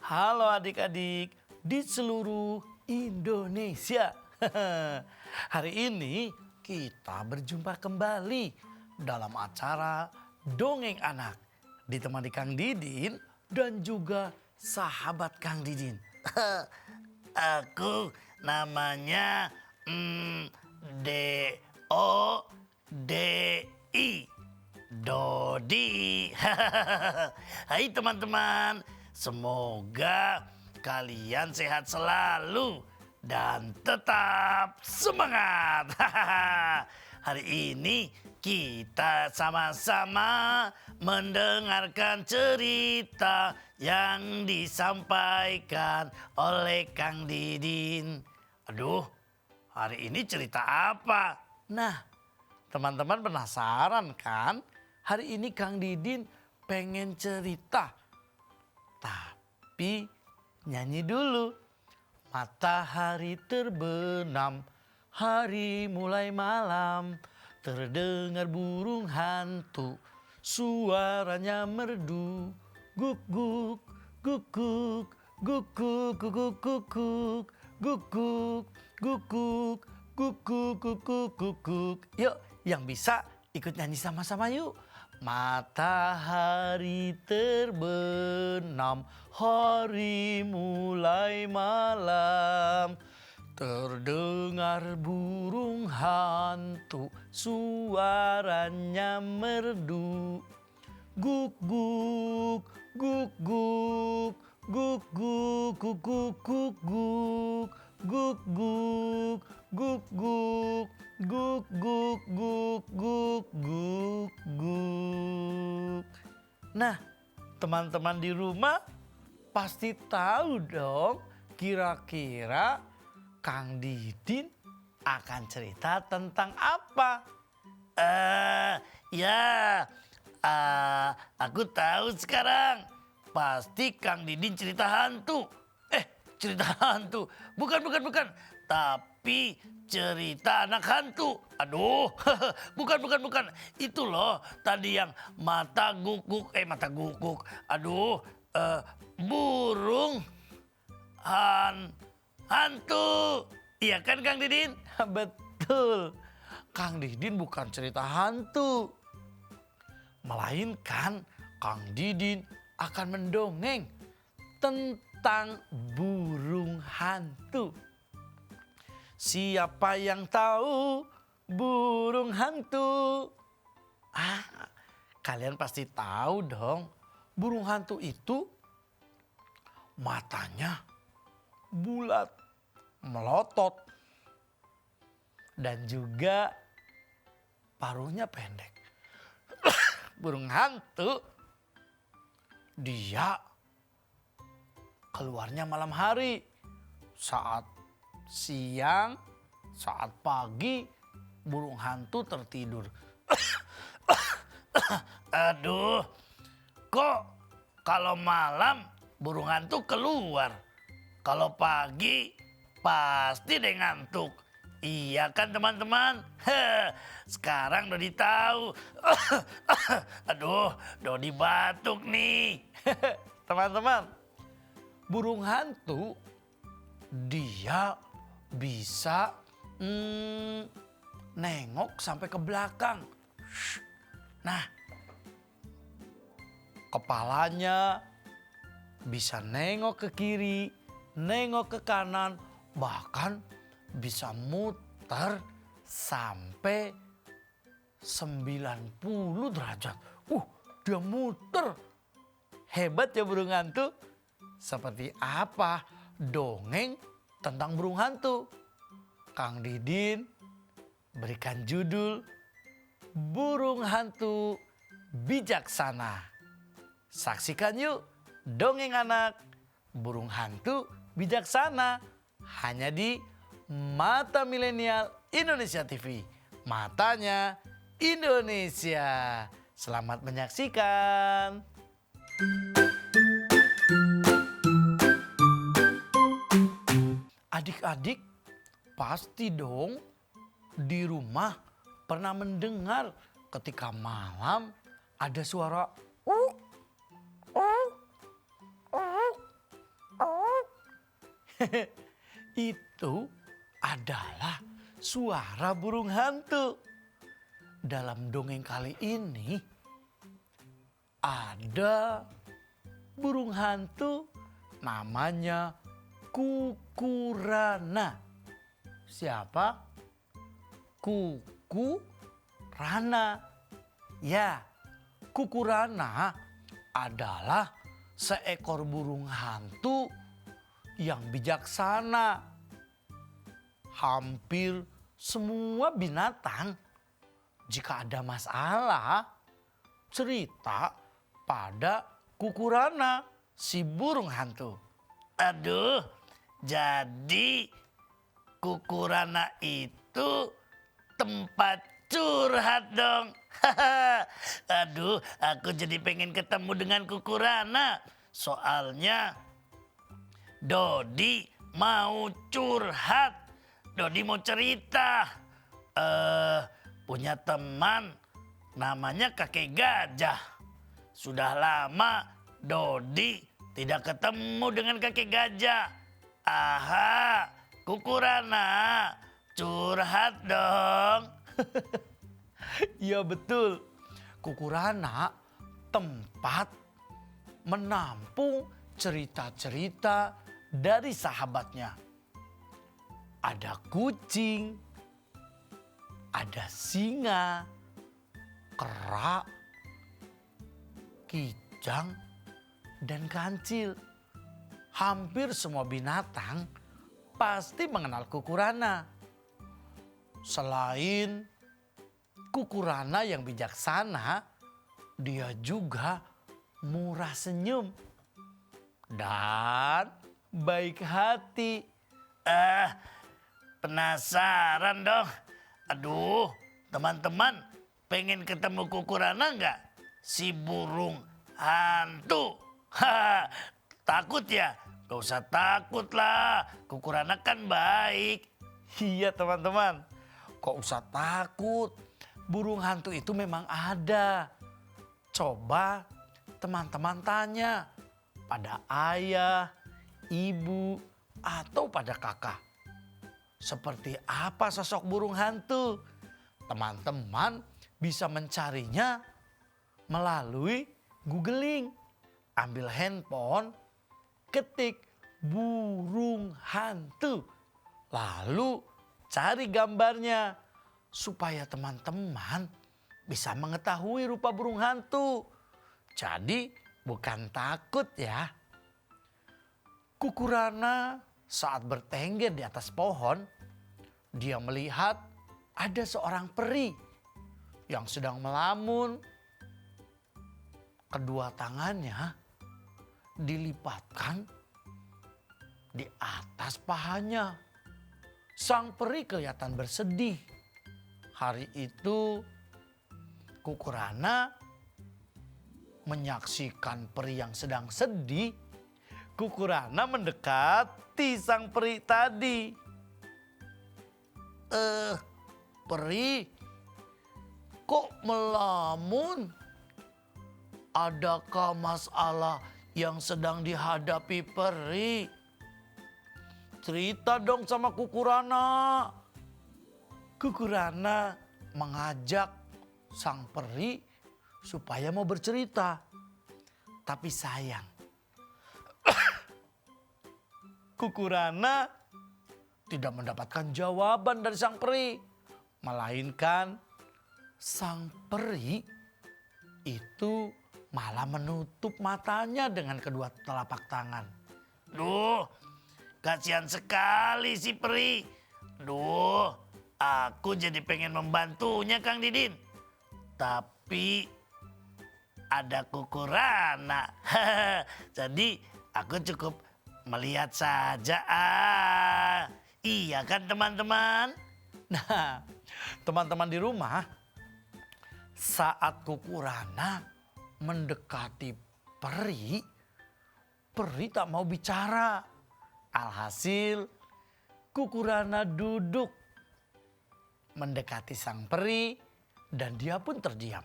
Halo adik-adik di seluruh Indonesia. Hari ini kita berjumpa kembali dalam acara Dongeng Anak. Ditemani Kang Didin dan juga sahabat Kang Didin. Aku namanya D-O-D-I. Dodi. Hai teman-teman, semoga kalian sehat selalu dan tetap semangat. Hari ini kita sama-sama mendengarkan cerita yang disampaikan oleh Kang Didin. Aduh, hari ini cerita apa? Nah, teman-teman penasaran kan? Hari ini Kang Didin pengen cerita. Tapi nyanyi dulu. Matahari terbenam, hari mulai malam. Terdengar burung hantu, suaranya merdu. Guk guk, guk guk, guk guk, guk guk, guk guk, guk guk, guk guk, guk guk, guk guk, guk. Yuk, yang bisa ikut nyanyi sama-sama yuk. Matahari terbenam, hari mulai malam. Terdengar burung hantu, suaranya merdu. Guk guk, guk guk, guk guk, guk guk, guk guk, guk guk, guk guk, guk guk, guk guk, guk guk. Nah, teman-teman di rumah pasti tahu dong kira-kira Kang Didin akan cerita tentang apa? Aku tahu sekarang. Pasti Kang Didin cerita hantu. Cerita hantu. Bukan. Tapi cerita anak hantu. Aduh, bukan. Itu loh tadi yang mata guguk. Aduh, burung hantu. Iya kan Kang Didin? Betul. Kang Didin bukan cerita hantu. Melainkan Kang Didin akan mendongeng tentang burung hantu. Siapa yang tahu burung hantu? Kalian pasti tahu dong. Burung hantu itu matanya bulat, melotot, dan juga paruhnya pendek. Burung hantu dia keluarnya malam hari, saat siang, saat pagi burung hantu tertidur. Aduh, kok kalau malam burung hantu keluar, kalau pagi pasti deh ngantuk. Iya kan teman-teman? Sekarang Dodi tahu. Aduh, Dodi batuk nih. Teman-teman, burung hantu dia bisa nengok sampai ke belakang. Nah, kepalanya bisa nengok ke kiri, nengok ke kanan, bahkan bisa muter sampai 90 derajat. Dia muter. Hebat ya burung hantu. Seperti apa dongeng tentang burung hantu? Kang Didin berikan judul Burung Hantu Bijaksana. Saksikan yuk dongeng anak Burung Hantu Bijaksana. Hanya di Mata Milenial Indonesia TV. Matanya Indonesia. Selamat menyaksikan. Adik-adik pasti dong di rumah pernah mendengar ketika malam ada suara uk, uk, uk, uk. Itu adalah suara burung hantu. Dalam dongeng kali ini ada burung hantu namanya Kukurana. Siapa? Kukurana. Ya, Kukurana adalah seekor burung hantu yang bijaksana. Hampir semua binatang jika ada masalah cerita pada Kukurana, si burung hantu. Aduh, jadi Kukurana itu tempat curhat dong. Aduh, aku jadi pengen ketemu dengan Kukurana. Soalnya Dodi mau curhat. Dodi mau cerita. Punya teman namanya kakek gajah. Sudah lama Dodi tidak ketemu dengan kakek gajah. Aha, Kukurana, curhat dong. Iya betul. Kukurana tempat menampung cerita-cerita dari sahabatnya. Ada kucing, ada singa, kera, kijang, dan kancil. Hampir semua binatang pasti mengenal Kukurana. Selain Kukurana yang bijaksana, dia juga murah senyum dan baik hati. Penasaran dong. Aduh, teman-teman pengen ketemu Kukurana nggak? Si burung hantu. Takut ya? Gak usah takut lah. Kukurana kan baik. Iya teman-teman. Kok usah takut. Burung hantu itu memang ada. Coba teman-teman tanya pada ayah, ibu, atau pada kakak. Seperti apa sosok burung hantu? Teman-teman bisa mencarinya melalui googling. Ambil handphone, ketik burung hantu. Lalu cari gambarnya supaya teman-teman bisa mengetahui rupa burung hantu. Jadi bukan takut ya. Kukurana saat bertengger di atas pohon, dia melihat ada seorang peri yang sedang melamun. Kedua tangannya dilipatkan di atas pahanya. Sang peri kelihatan bersedih. Hari itu Kukurana menyaksikan peri yang sedang sedih. Kukurana mendekati sang peri tadi. Peri, kok melamun? Adakah masalah yang sedang dihadapi peri? Cerita dong sama Kukurana. Kukurana mengajak sang peri supaya mau bercerita. Tapi sayang, Kukurana tidak mendapatkan jawaban dari sang peri. Melainkan sang peri itu malah menutup matanya dengan kedua telapak tangan. Duh, kasihan sekali si peri. Duh, aku jadi pengen membantunya Kang Didin. Tapi ada Kukurana. Jadi aku cukup melihat saja. Iya kan teman-teman? Nah, teman-teman di rumah, saat Kukurana mendekati peri, peri tak mau bicara. Alhasil Kukurana duduk mendekati sang peri dan dia pun terdiam.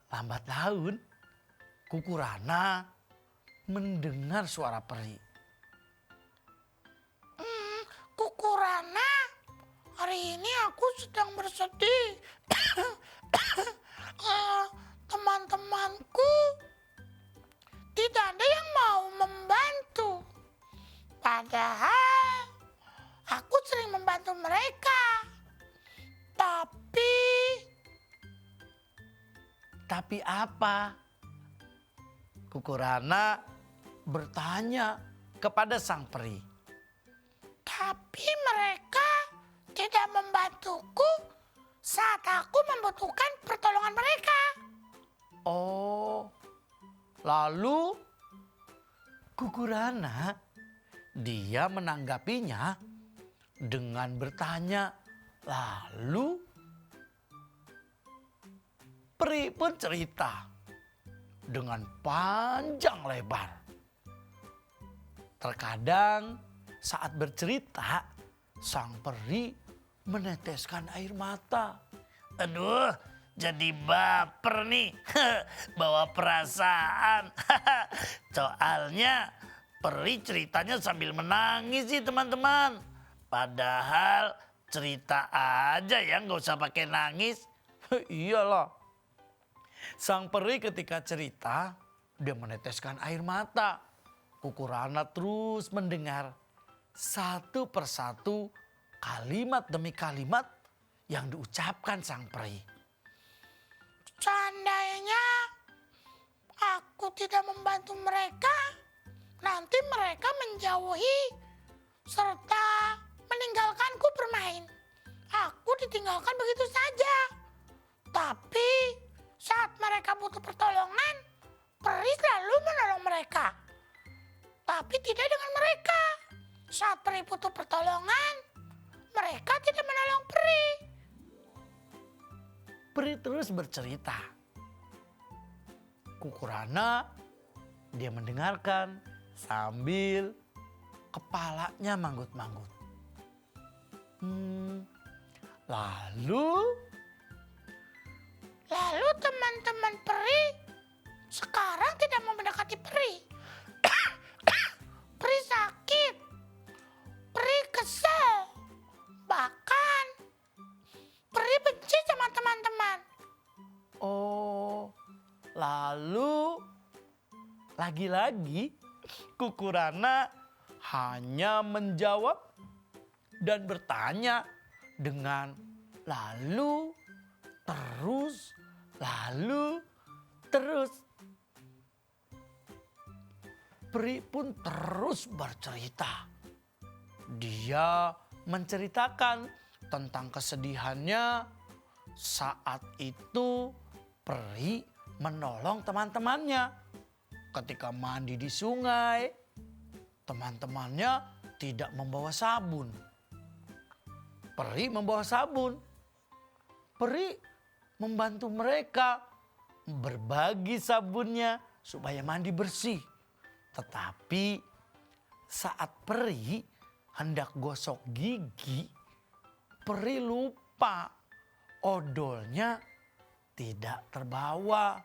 Lambat laun, Kuku Rana mendengar suara peri. Kuku Rana, hari ini aku sedang bersedih. Teman-temanku tidak ada yang mau membantu. Padahal aku sering membantu mereka. Tapi apa? Kuku Rana bertanya kepada sang peri. Tapi mereka tidak membantuku saat aku membutuhkan pertolongan mereka. Oh, lalu Kuku Rana dia menanggapinya dengan bertanya, lalu peri pun cerita dengan panjang lebar. Terkadang saat bercerita, sang peri meneteskan air mata. Aduh, jadi baper nih, bawa perasaan. Soalnya peri ceritanya sambil menangis sih teman-teman. Padahal cerita aja ya, nggak usah pakai nangis. Iyalah. Sang peri ketika cerita, dia meneteskan air mata. Kuku Rana terus mendengar satu persatu kalimat demi kalimat yang diucapkan sang peri. Seandainya aku tidak membantu mereka, nanti mereka menjauhi serta meninggalkanku bermain. Aku ditinggalkan begitu saja. Tapi saat mereka butuh pertolongan, peri selalu menolong mereka. Tapi tidak dengan mereka. Saat peri butuh pertolongan, mereka tidak menolong peri. Peri terus bercerita. Kuku Rana dia mendengarkan sambil kepalanya manggut-manggut. Lalu teman-teman peri sekarang tidak mau mendekati peri. Peri sakit, peri kesel, bahkan peri benci sama teman-teman. Oh, lalu lagi-lagi Kuku Rana hanya menjawab dan bertanya dengan lalu, terus. Peri pun terus bercerita. Dia menceritakan tentang kesedihannya saat itu peri menolong teman-temannya. Ketika mandi di sungai, teman-temannya tidak membawa sabun. Peri membawa sabun. Peri membantu mereka berbagi sabunnya supaya mandi bersih. Tetapi saat peri hendak gosok gigi, peri lupa odolnya tidak terbawa.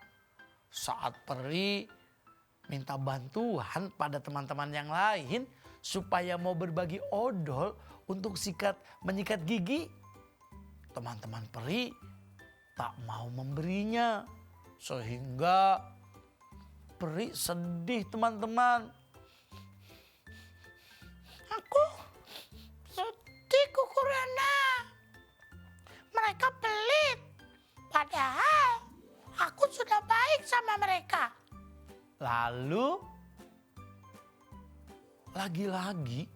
Saat peri minta bantuan pada teman-teman yang lain supaya mau berbagi odol untuk menyikat gigi, teman-teman peri tak mau memberinya. Sehingga peri sedih teman-teman. Aku sedih Kuku Rana. Mereka pelit. Padahal aku sudah baik sama mereka. Lalu lagi-lagi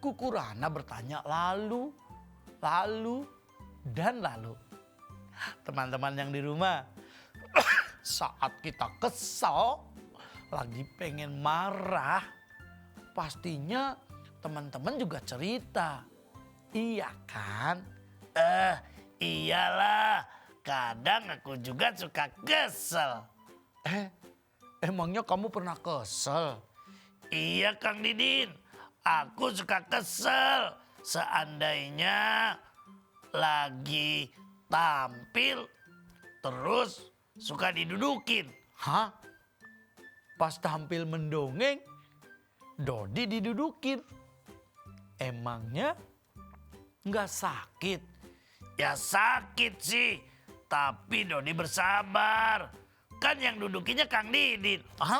Kuku Rana bertanya lalu. Teman-teman yang di rumah, saat kita kesal, lagi pengen marah, pastinya teman-teman juga cerita. Iya kan? Iyalah, kadang aku juga suka kesel. Emangnya kamu pernah kesel? Iya Kang Didin, aku suka kesel. seandainya lagi tampil terus suka didudukin. Hah? Pas tampil mendongeng, Dodi didudukin. Emangnya nggak sakit? Ya sakit sih, tapi Dodi bersabar. Kan yang dudukinya Kang Didin. Hah?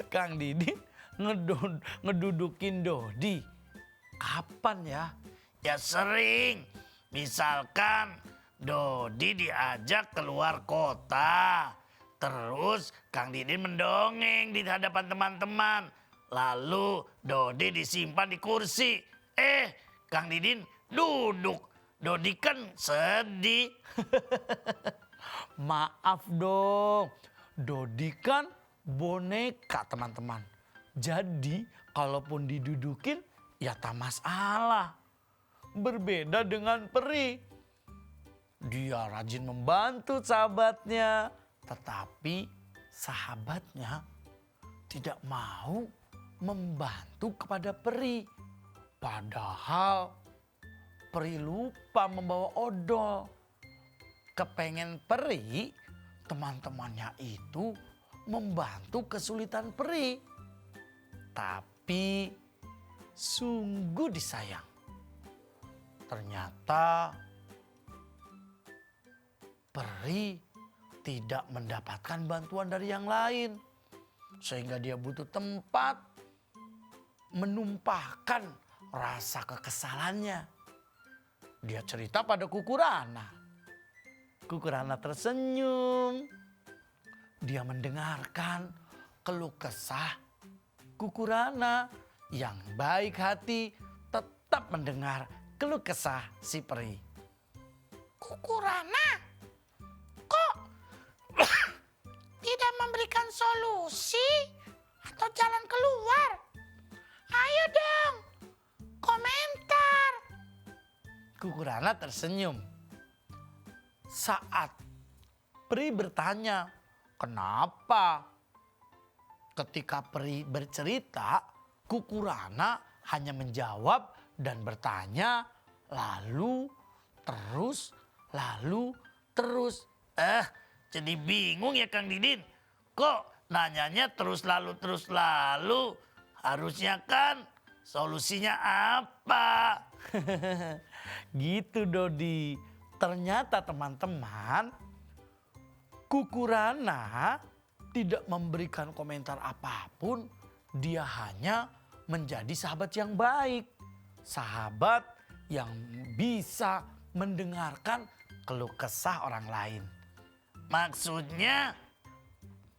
Kang Didin ngedudukin Dodi? Kapan ya? Ya sering. Misalkan Dodi diajak keluar kota. Terus Kang Didin mendongeng di hadapan teman-teman. Lalu Dodi disimpan di kursi. Kang Didin duduk. Dodi kan sedih. Maaf dong. Dodi kan boneka teman-teman. Jadi kalaupun didudukin ya tak masalah. Berbeda dengan peri. Dia rajin membantu sahabatnya. Tetapi sahabatnya tidak mau membantu kepada peri. Padahal peri lupa membawa odol. Kepengen peri, teman-temannya itu membantu kesulitan peri. Tapi sungguh disayang. Ternyata peri tidak mendapatkan bantuan dari yang lain. Sehingga dia butuh tempat menumpahkan rasa kekesalannya. Dia cerita pada Kukurana. Kukurana tersenyum. Dia mendengarkan keluh kesah Kukurana yang baik hati tetap mendengar keluh kesah si peri. Kukurana, kok tidak memberikan solusi atau jalan keluar? Ayo dong, komentar. Kukurana tersenyum. Saat peri bertanya, kenapa? Ketika peri bercerita, Kukurana hanya menjawab dan bertanya, lalu terus. Jadi bingung ya Kang Didin. Kok nanyanya terus lalu? Harusnya kan solusinya apa? Gitu Dodi. Ternyata teman-teman, Kukurana tidak memberikan komentar apapun. Dia hanya menjadi sahabat yang baik. Sahabat yang bisa mendengarkan keluh kesah orang lain. Maksudnya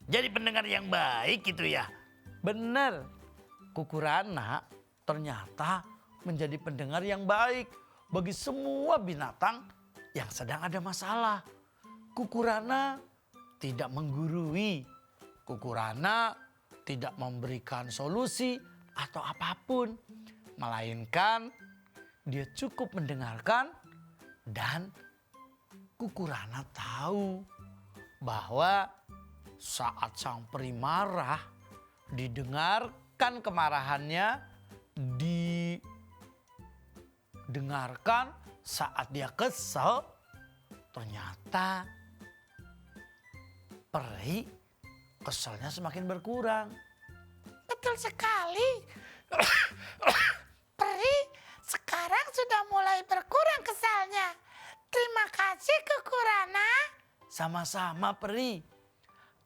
jadi pendengar yang baik gitu ya? Benar. Kukurana ternyata menjadi pendengar yang baik bagi semua binatang yang sedang ada masalah. Kukurana tidak menggurui. Kukurana tidak memberikan solusi atau apapun. Melainkan dia cukup mendengarkan dan Kukurana tahu bahwa saat sang peri marah, didengarkan kemarahannya, didengarkan saat dia kesel, ternyata peri keselnya semakin berkurang. Betul sekali. Peri sekarang sudah mulai berkurang kesalnya. Terima kasih Kukurana. Sama-sama peri.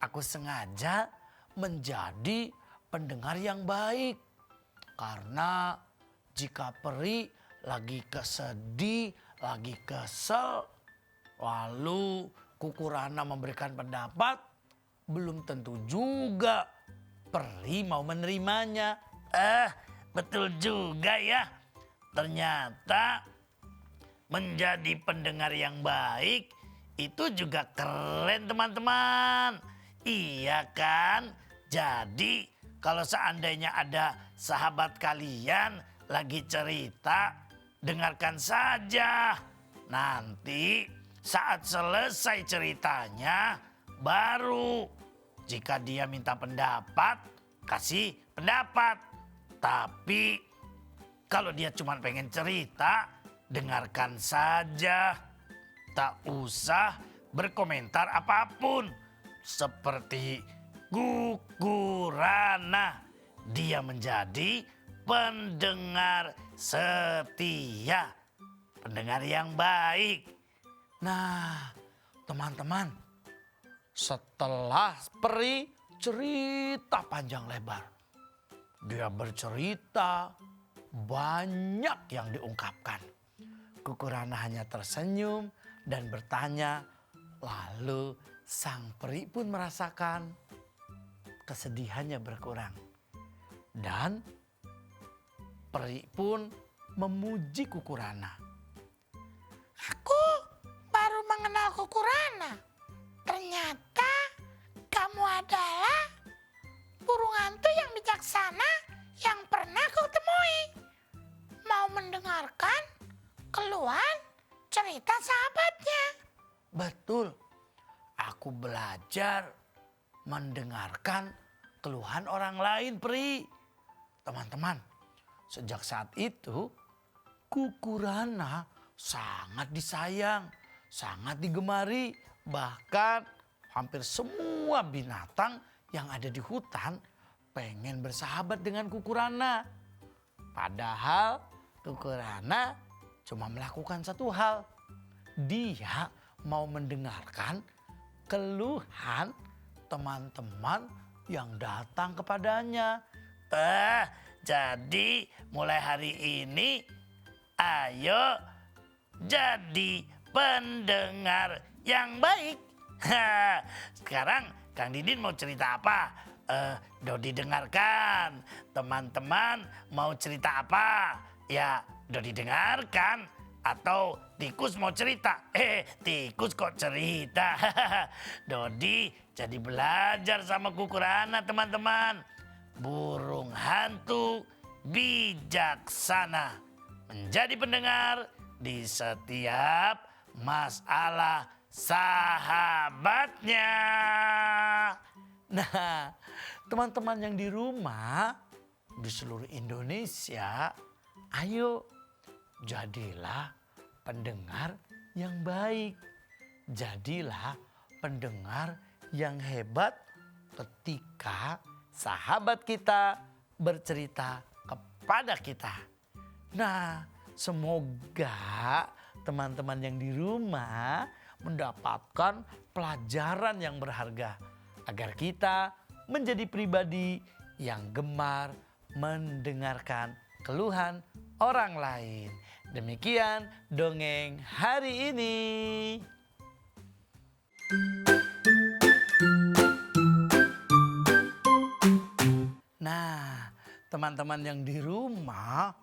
Aku sengaja menjadi pendengar yang baik. Karena jika peri lagi kesedih, lagi kesel, lalu Kukurana memberikan pendapat, belum tentu juga peri mau menerimanya. Betul juga ya. Ternyata menjadi pendengar yang baik itu juga keren teman-teman. Iya kan? Jadi kalau seandainya ada sahabat kalian lagi cerita, dengarkan saja. Nanti saat selesai ceritanya baru jika dia minta pendapat, kasih pendapat. Tapi Kalau dia cuma pengen cerita, dengarkan saja. Tak usah berkomentar apapun. Seperti Kukurana. Dia menjadi pendengar setia. Pendengar yang baik. Nah, teman-teman, setelah peri cerita panjang lebar, dia bercerita, banyak yang diungkapkan. Kukurana hanya tersenyum dan bertanya, lalu sang peri pun merasakan kesedihannya berkurang. Dan peri pun memuji Kukurana. Aku baru mengenal Kukurana. Ternyata kamu adalah burung hantu yang bijaksana yang pernah kutemui. Mau mendengarkan keluhan cerita sahabatnya. Betul, aku belajar mendengarkan keluhan orang lain, Pri. Teman-teman, sejak saat itu Kukurana sangat disayang, sangat digemari. Bahkan hampir semua binatang yang ada di hutan pengen bersahabat dengan Kukurana. Padahal Kukurana cuma melakukan satu hal. Dia mau mendengarkan keluhan teman-teman yang datang kepadanya. Jadi mulai hari ini ayo jadi pendengar yang baik. Sekarang Kang Didin mau cerita apa? Dodi dengarkan. Teman-teman mau cerita apa? Ya Dodi dengarkan. Atau tikus mau cerita? Tikus kok cerita? Dodi jadi belajar sama Kukurana, teman-teman. Burung hantu bijaksana. Menjadi pendengar di setiap masalah sahabatnya. Nah, teman-teman yang di rumah, di seluruh Indonesia, ayo jadilah pendengar yang baik. Jadilah pendengar yang hebat ketika sahabat kita bercerita kepada kita. Nah, semoga teman-teman yang di rumah mendapatkan pelajaran yang berharga agar kita menjadi pribadi yang gemar mendengarkan keluhan orang lain. Demikian dongeng hari ini. Nah, teman-teman yang di rumah,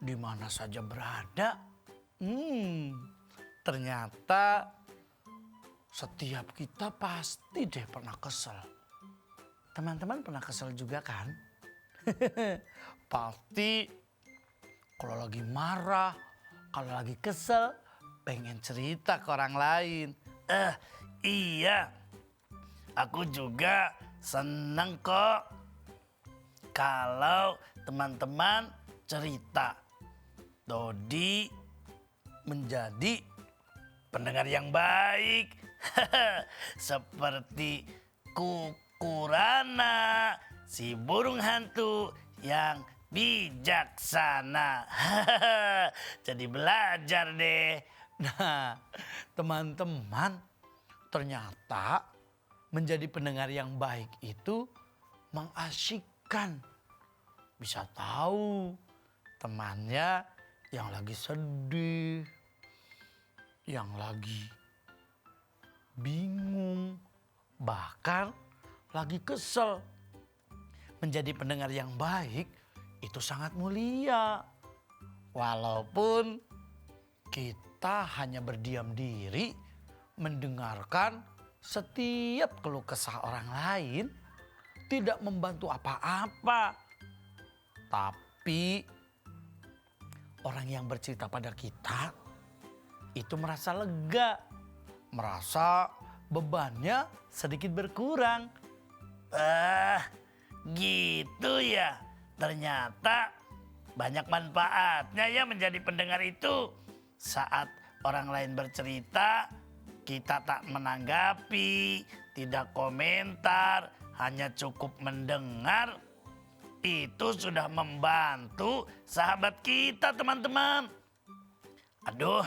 di mana saja berada, ternyata setiap kita pasti deh pernah kesel. Teman-teman pernah kesel juga kan? Pasti kalau lagi marah, kalau lagi kesel, pengen cerita ke orang lain. Iya, aku juga seneng kok kalau teman-teman cerita. Dodi menjadi pendengar yang baik. Seperti Kukurana, si burung hantu yang bijaksana. Jadi belajar deh. Nah, teman-teman, ternyata menjadi pendengar yang baik itu mengasyikkan. Bisa tahu temannya yang lagi sedih, yang lagi bingung, bahkan lagi kesel. Menjadi pendengar yang baik itu sangat mulia. Walaupun kita hanya berdiam diri mendengarkan setiap keluh kesah orang lain, tidak membantu apa-apa. Tapi orang yang bercerita pada kita itu merasa lega, merasa bebannya sedikit berkurang. Gitu ya. Ternyata banyak manfaatnya ya menjadi pendengar itu. Saat orang lain bercerita, kita tak menanggapi, tidak komentar, hanya cukup mendengar. Itu sudah membantu sahabat kita, teman-teman. Aduh,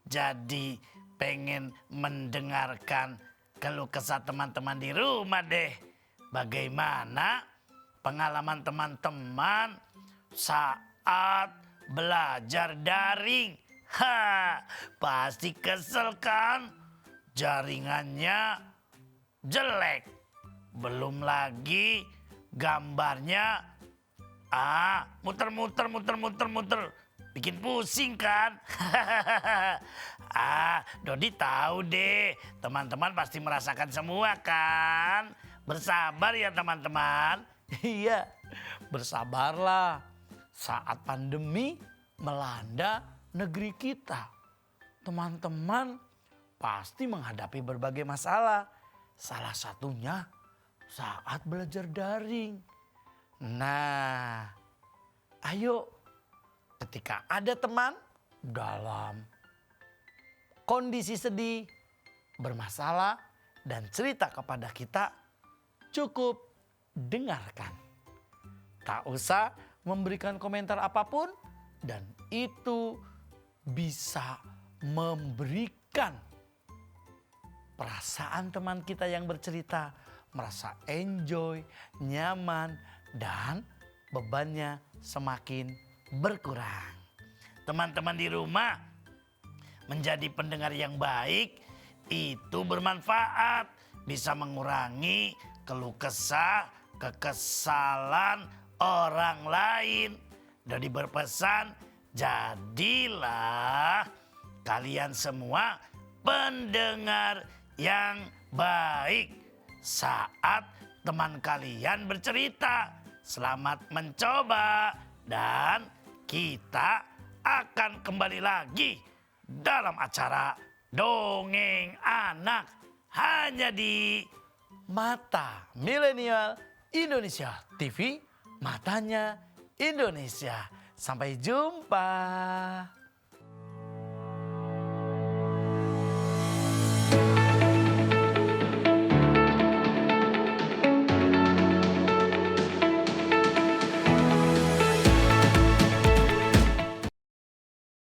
jadi pengen mendengarkan keluh kesah teman-teman di rumah deh. Bagaimana pengalaman teman-teman saat belajar daring? Pasti kesel kan? Jaringannya jelek. Belum lagi gambarnya muter. Bikin pusing kan? Dodi tahu deh, teman-teman pasti merasakan semua kan? Bersabar ya teman-teman. Iya, bersabarlah saat pandemi melanda negeri kita. Teman-teman pasti menghadapi berbagai masalah. Salah satunya saat belajar daring. Nah, ayo ketika ada teman dalam kondisi sedih, bermasalah, dan cerita kepada kita, cukup dengarkan. Tak usah memberikan komentar apapun, dan itu bisa memberikan perasaan teman kita yang bercerita merasa enjoy, nyaman, dan bebannya semakin berkurang. Teman-teman di rumah, menjadi pendengar yang baik itu bermanfaat. Bisa mengurangi keluh kesah, kekesalan orang lain. Dodi berpesan, jadilah kalian semua pendengar yang baik. Saat teman kalian bercerita, selamat mencoba. Dan kita akan kembali lagi dalam acara Dongeng Anak. Hanya di Mata Milenial Indonesia TV, matanya Indonesia. Sampai jumpa.